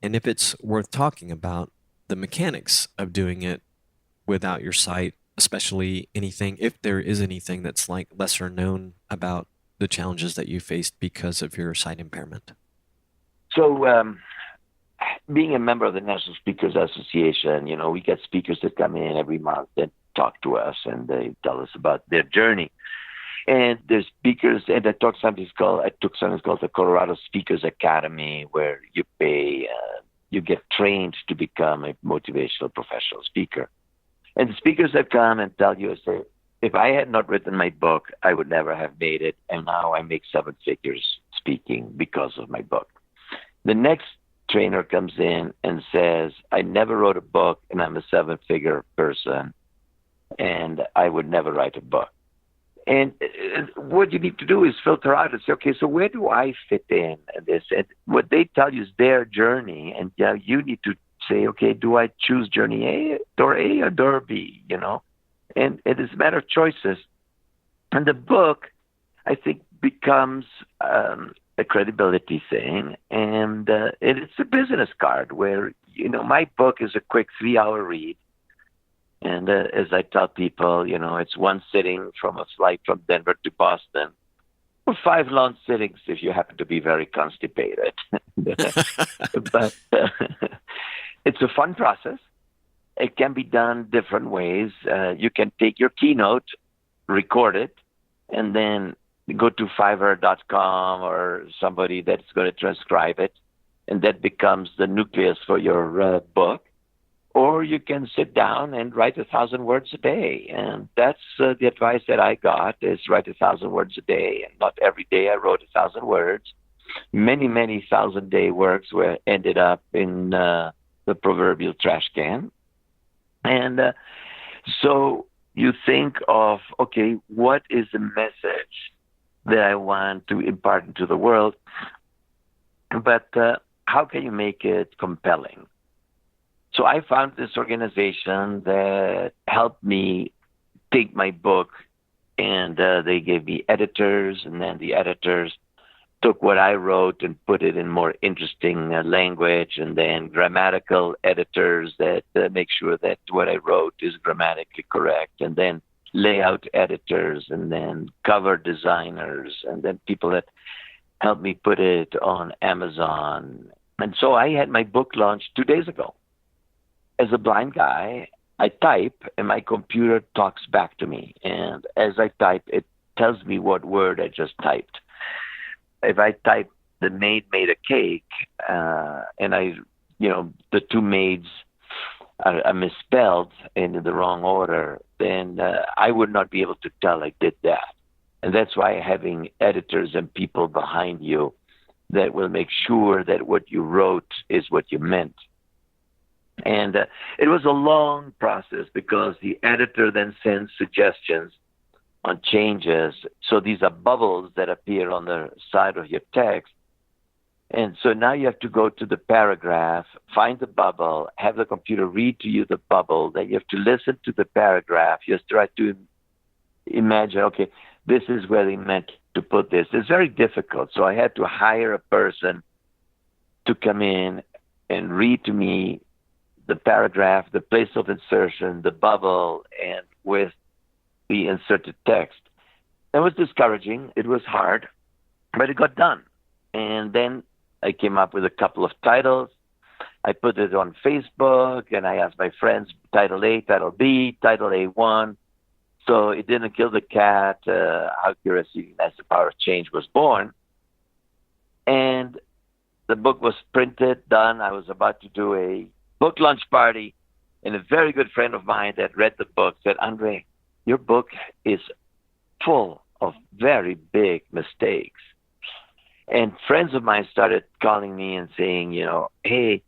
And if it's worth talking about the mechanics of doing it without your sight, especially if there is anything that's like lesser known about the challenges that you faced because of your sight impairment. So, being a member of the National Speakers Association, we get speakers that come in every month and talk to us, and they tell us about their journey. And there's speakers, and I took something called the Colorado Speakers Academy, where you pay, you get trained to become a motivational professional speaker. And the speakers that come and tell you, say, if I had not written my book, I would never have made it, and now I make 7 figures speaking because of my book. The next trainer comes in and says, I never wrote a book, and I'm a 7-figure person, and I would never write a book. And what you need to do is filter out and say, okay, so where do I fit in this? And what they tell you is their journey. And you need to say, okay, do I choose journey door A or door B, And it is a matter of choices. And the book, I think, becomes a credibility thing. And it's a business card where, my book is a quick 3-hour read. And as I tell people, it's one sitting from a flight from Denver to Boston, or 5 long sittings if you happen to be very constipated. But it's a fun process. It can be done different ways. You can take your keynote, record it, and then go to Fiverr.com or somebody that's going to transcribe it, and that becomes the nucleus for your book. Or you can sit down and write 1,000 words a day. And that's the advice that I got, is write 1,000 words a day. And not every day I wrote 1,000 words. Many, many 1,000-day works ended up in the proverbial trash can. And so you think of, okay, what is the message that I want to impart into the world? But how can you make it compelling? So I found this organization that helped me take my book and they gave me editors, and then the editors took what I wrote and put it in more interesting language, and then grammatical editors that make sure that what I wrote is grammatically correct, and then layout editors, and then cover designers, and then people that helped me put it on Amazon. And so I had my book launched 2 days ago. As a blind guy, I type and my computer talks back to me. And as I type, it tells me what word I just typed. If I type the maid made a cake, and the two maids are misspelled in the wrong order, then I would not be able to tell I did that. And that's why having editors and people behind you that will make sure that what you wrote is what you meant. And it was a long process because the editor then sends suggestions on changes. So these are bubbles that appear on the side of your text. And so now you have to go to the paragraph, find the bubble, have the computer read to you the bubble, then you have to listen to the paragraph. You have to try to imagine, okay, this is where they meant to put this. It's very difficult. So I had to hire a person to come in and read to me the paragraph, the place of insertion, the bubble, and with the inserted text. That was discouraging. It was hard, but it got done. And then I came up with a couple of titles. I put it on Facebook, and I asked my friends, title A, title B, title A1. So it didn't kill the cat. How Curiosity Has the Power of Change was born. And the book was printed, done. I was about to do a book launch party, and a very good friend of mine that read the book said, Andre, your book is full of very big mistakes. And friends of mine started calling me and saying, hey,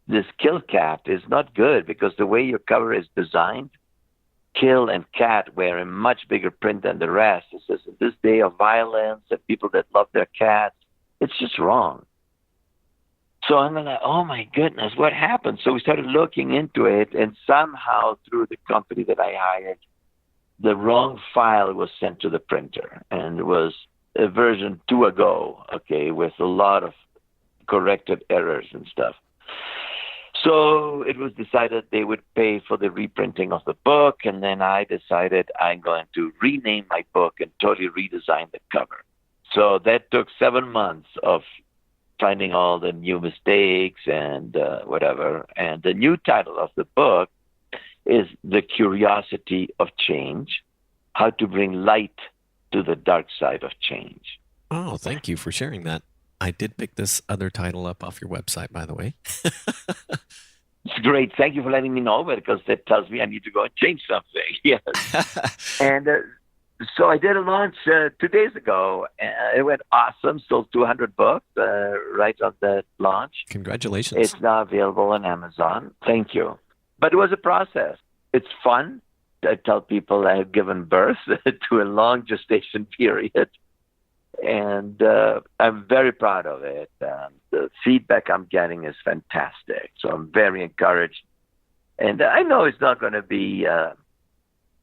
this kill cat is not good because the way your cover is designed, kill and cat were in much bigger print than the rest. It says, in this day of violence and people that love their cats, it's just wrong. So I'm like, oh my goodness, what happened? So we started looking into it, and somehow through the company that I hired, the wrong file was sent to the printer, and it was a version 2 ago, okay, with a lot of corrected errors and stuff. So it was decided they would pay for the reprinting of the book, and then I decided I'm going to rename my book and totally redesign the cover. So that took 7 months of finding all the new mistakes and whatever. And the new title of the book is The Curiosity of Change, How to Bring Light to the Dark Side of Change. Oh, thank you for sharing that. I did pick this other title up off your website, by the way. It's great. Thank you for letting me know, because that tells me I need to go and change something. Yes. And so I did a launch 2 days ago. It went awesome. Sold 200 books right on that launch. Congratulations. It's now available on Amazon. Thank you. But it was a process. It's fun. I tell people I have given birth to a long gestation period. And I'm very proud of it. The feedback I'm getting is fantastic. So I'm very encouraged. And I know it's not going to be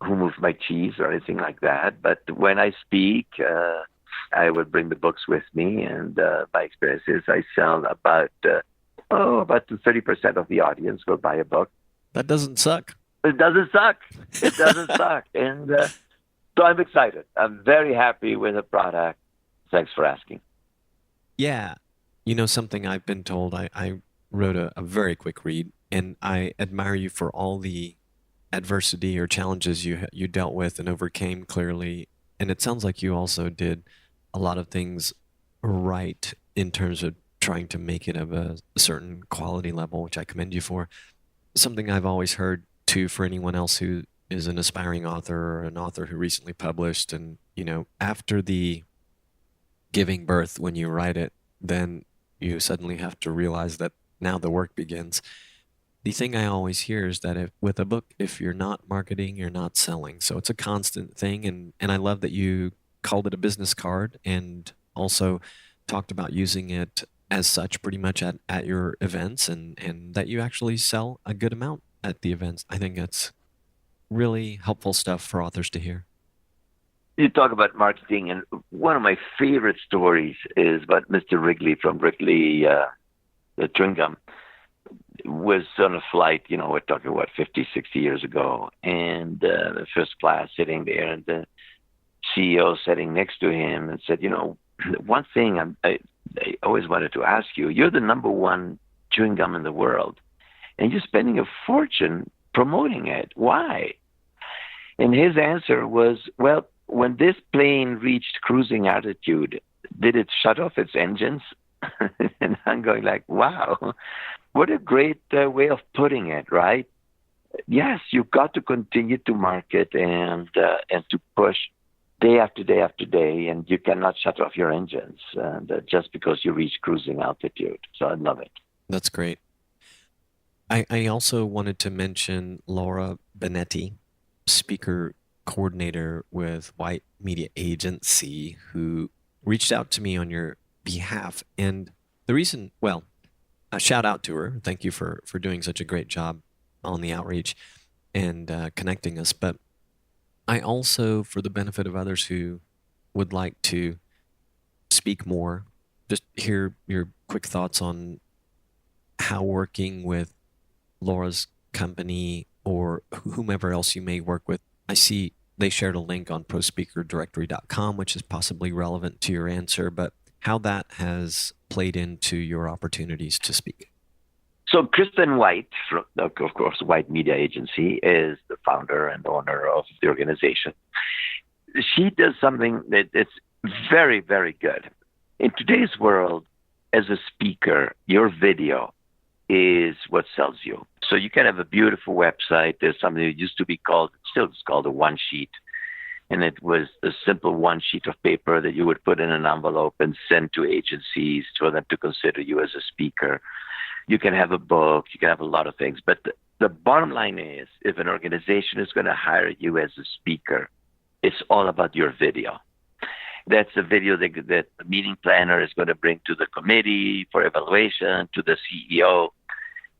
Who Moved My Cheese or anything like that. But when I speak, I would bring the books with me. And my experience is I sell about 30% of the audience will buy a book. That doesn't suck. It doesn't suck. It doesn't suck. And so I'm excited. I'm very happy with the product. Thanks for asking. Yeah. Something I've been told, I wrote a very quick read, and I admire you for all the adversity or challenges you dealt with and overcame clearly. And it sounds like you also did a lot of things right in terms of trying to make it of a certain quality level, which I commend you for. Something I've always heard, too, for anyone else who is an aspiring author or an author who recently published, and, after the giving birth, when you write it, then you suddenly have to realize that now the work begins. The thing I always hear is that with a book, if you're not marketing, you're not selling. So it's a constant thing. And I love that you called it a business card and also talked about using it as such pretty much at your events, and that you actually sell a good amount at the events. I think that's really helpful stuff for authors to hear. You talk about marketing, and one of my favorite stories is about Mr. Wrigley from Wrigley, the chewing gum. Was on a flight, we're talking, 50, 60 years ago, and the first class sitting there, and the CEO sitting next to him and said, one thing I always wanted to ask you, you're the number one chewing gum in the world, and you're spending a fortune promoting it. Why? And his answer was, well, when this plane reached cruising altitude, did it shut off its engines? And I'm going like, wow, what a great way of putting it, right? Yes, you've got to continue to market and to push day after day after day, and you cannot shut off your engines just because you reach cruising altitude. So I love it. That's great. I also wanted to mention Laura Benetti, speaker coordinator with White Media Agency, who reached out to me on your behalf. And the reason, well, a shout out to her. Thank you for doing such a great job on the outreach and connecting us. But I also, for the benefit of others who would like to speak more, just hear your quick thoughts on how working with Laura's company or whomever else you may work with. I see they shared a link on prospeakerdirectory.com, which is possibly relevant to your answer, but how that has played into your opportunities to speak. So Kristen White, from, of course, White Media Agency, is the founder and owner of the organization. She does something that is very, very good. In today's world, as a speaker, your video is what sells you. So you can have a beautiful website. There's something that used to be called, still it's called a one sheet. And it was a simple one sheet of paper that you would put in an envelope and send to agencies for them to consider you as a speaker. You can have a book, you can have a lot of things. But the bottom line is, if an organization is going to hire you as a speaker, it's all about your video. That's a video that the meeting planner is going to bring to the committee for evaluation, to the CEO.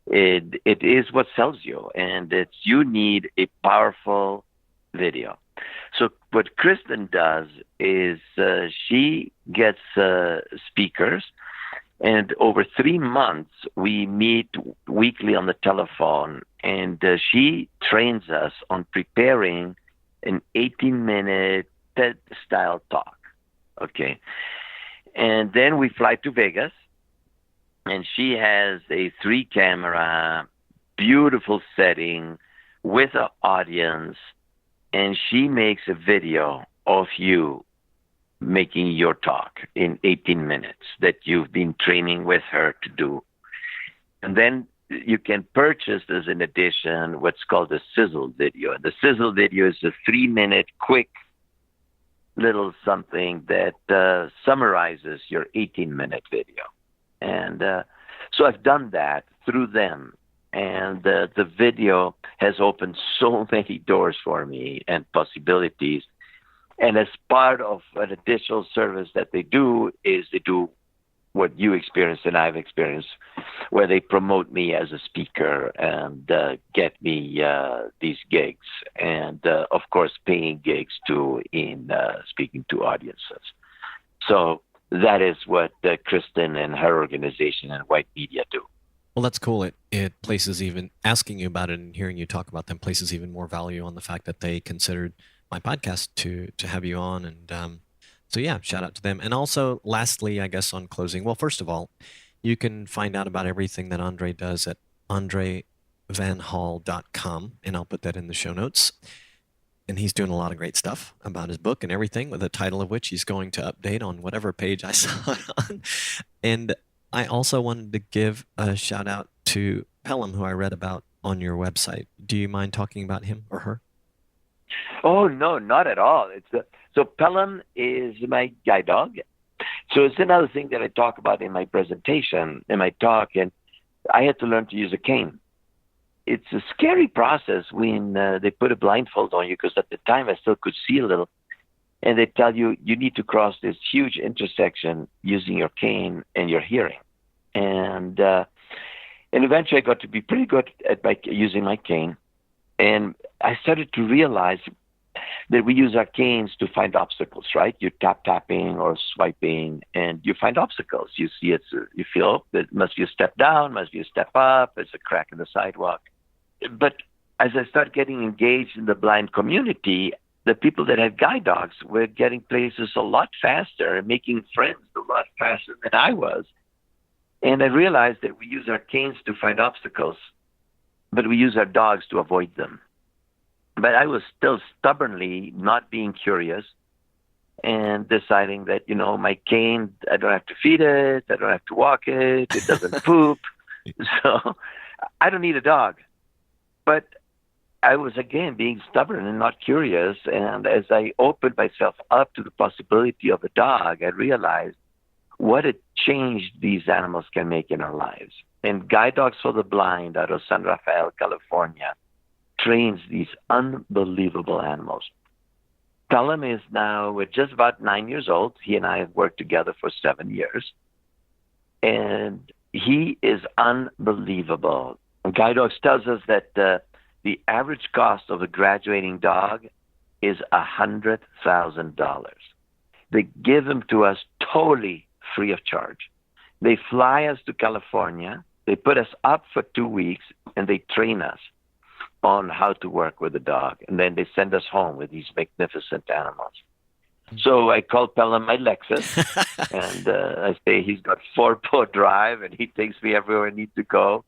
It is what sells you, and you need a powerful video. So what Kristen does is she gets speakers, and over 3 months we meet weekly on the telephone, and she trains us on preparing an 18-minute TED-style talk. Okay, and then we fly to Vegas, and she has a 3-camera, beautiful setting with an audience, and she makes a video of you making your talk in 18 minutes that you've been training with her to do. And then you can purchase as an addition what's called a sizzle video. And the sizzle video is a 3-minute quick little something that summarizes your 18-minute video. And so I've done that through them. And the video has opened so many doors for me and possibilities. And as part of an additional service that they do is they do what you experienced and I've experienced, where they promote me as a speaker and get me these gigs. And, of course, paying gigs too in speaking to audiences. So that is what Kristen and her organization and White Media do. Well, that's cool. It places, even asking you about it and hearing you talk about them, places even more value on the fact that they considered my podcast to have you on. And so, yeah, shout out to them. And also, lastly, I guess on closing, well, first of all, you can find out about everything that Andre does at andrevanhall.com, and I'll put that in the show notes. And he's doing a lot of great stuff about his book and everything, with the title of which he's going to update on whatever page I saw it on. And I also wanted to give a shout out to Pelham, who I read about on your website. Do you mind talking about him or her? Oh, no, not at all. So Pelham is my guide dog. So it's another thing that I talk about in my presentation, in my talk, and I had to learn to use a cane. It's a scary process when they put a blindfold on you, because at the time I still could see a little. And they tell you need to cross this huge intersection using your cane and your hearing. And eventually I got to be pretty good at using my cane. And I started to realize that we use our canes to find obstacles, right? You're tapping or swiping, and you find obstacles. You see you feel, oh, there must be a step down, must be a step up, there's a crack in the sidewalk. But as I start getting engaged in the blind community, the people that had guide dogs were getting places a lot faster and making friends a lot faster than I was. And I realized that we use our canes to find obstacles, but we use our dogs to avoid them. But I was still stubbornly not being curious and deciding that, my cane, I don't have to feed it, I don't have to walk it, it doesn't poop. So I don't need a dog. But I was, again, being stubborn and not curious. And as I opened myself up to the possibility of a dog, I realized what a change these animals can make in our lives. And Guide Dogs for the Blind out of San Rafael, California, trains these unbelievable animals. Pelham is now, we're just about 9 years old. He and I have worked together for 7 years. And he is unbelievable. And Guide Dogs tells us that the average cost of a graduating dog is $100,000. They give them to us totally free of charge. They fly us to California, they put us up for 2 weeks, and they train us on how to work with the dog. And then they send us home with these magnificent animals. So I call Pelham my Lexus, and I say he's got 4-4 drive, and he takes me everywhere I need to go.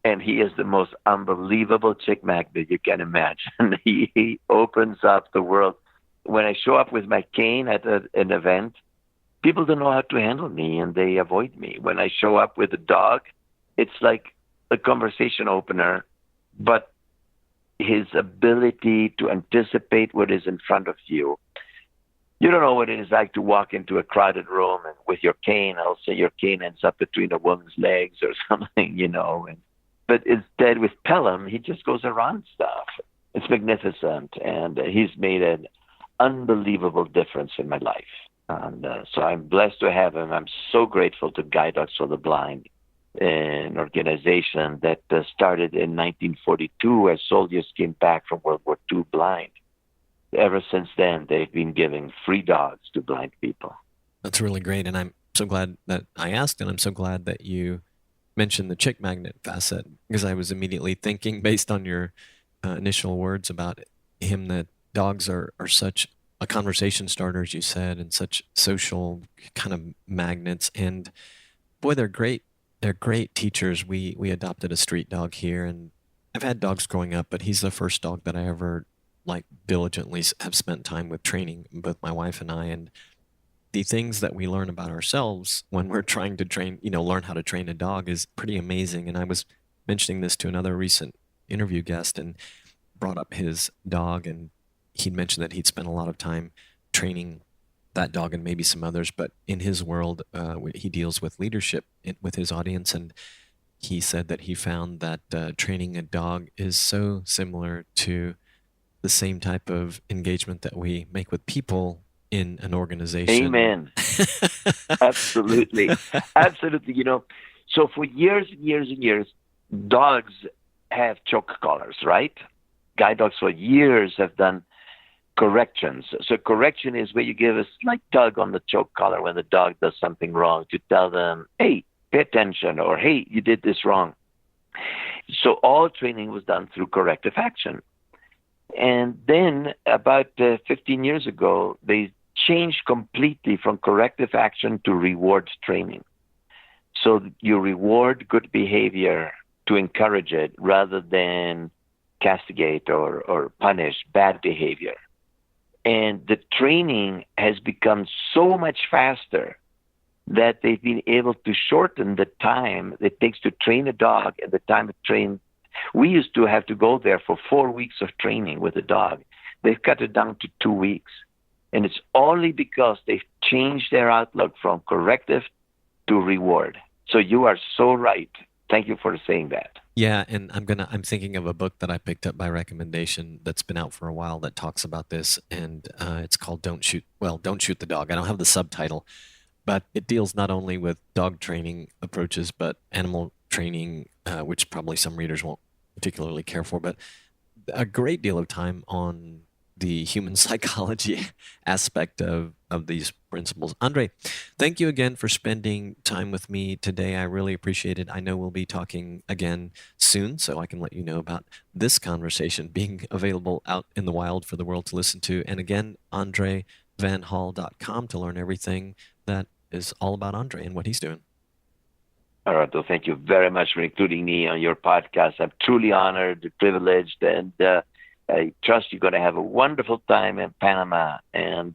And he is the most unbelievable chick magnet you can imagine. He opens up the world. When I show up with my cane at an event, people don't know how to handle me, and they avoid me. When I show up with a dog, it's like a conversation opener, but his ability to anticipate what is in front of you. You don't know what it is like to walk into a crowded room and with your cane, I'll say your cane ends up between a woman's legs or something, But instead, with Pelham, he just goes around stuff. It's magnificent, and he's made an unbelievable difference in my life. And so I'm blessed to have him. I'm so grateful to Guide Dogs for the Blind, an organization that started in 1942 as soldiers came back from World War II blind. Ever since then, they've been giving free dogs to blind people. That's really great, and I'm so glad that I asked, and I'm so glad that you mentioned the chick magnet facet, because I was immediately thinking, based on your initial words about him, that dogs are such a conversation starter, as you said, and such social kind of magnets. And boy, they're great. They're great teachers. We adopted a street dog here, and I've had dogs growing up, but he's the first dog that I ever diligently have spent time with training, both my wife and I. And the things that we learn about ourselves when we're trying to train, learn how to train a dog is pretty amazing. And I was mentioning this to another recent interview guest and brought up his dog, and he'd mentioned that he'd spent a lot of time training that dog and maybe some others, but in his world, he deals with leadership with his audience. And he said that he found that training a dog is so similar to the same type of engagement that we make with people in an organization. Amen. Absolutely. Absolutely. So for years and years and years, dogs have choke collars, right? Guide dogs for years have done corrections. So correction is where you give a slight tug on the choke collar when the dog does something wrong to tell them, hey, pay attention, or hey, you did this wrong. So all training was done through corrective action. And then about 15 years ago, they changed completely from corrective action to reward training. So you reward good behavior to encourage it rather than castigate or punish bad behavior. And the training has become so much faster that they've been able to shorten the time it takes to train a dog and the time it train. We used to have to go there for 4 weeks of training with a dog. They've cut it down to 2 weeks. And it's only because they've changed their outlook from corrective to reward. So you are so right. Thank you for saying that. Yeah, and I'm thinking of a book that I picked up by recommendation that's been out for a while that talks about this, and it's called Don't Shoot the Dog. I don't have the subtitle, but it deals not only with dog training approaches, but animal training, which probably some readers won't particularly care for, but a great deal of time on the human psychology aspect of these principles. Andre, thank you again for spending time with me today. I really appreciate it. I know we'll be talking again soon, so I can let you know about this conversation being available out in the wild for the world to listen to. And again, AndreVanHall.com to learn everything that is all about Andre and what he's doing. Alberto, thank you very much for including me on your podcast. I'm truly honored, privileged, and I trust you're going to have a wonderful time in Panama. And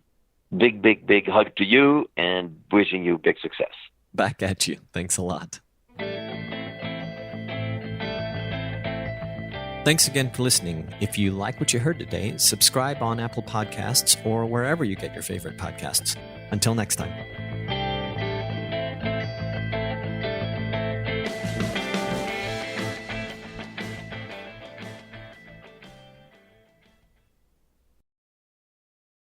big, big, big hug to you and wishing you big success. Back at you. Thanks a lot. Thanks again for listening. If you like what you heard today, subscribe on Apple Podcasts or wherever you get your favorite podcasts. Until next time.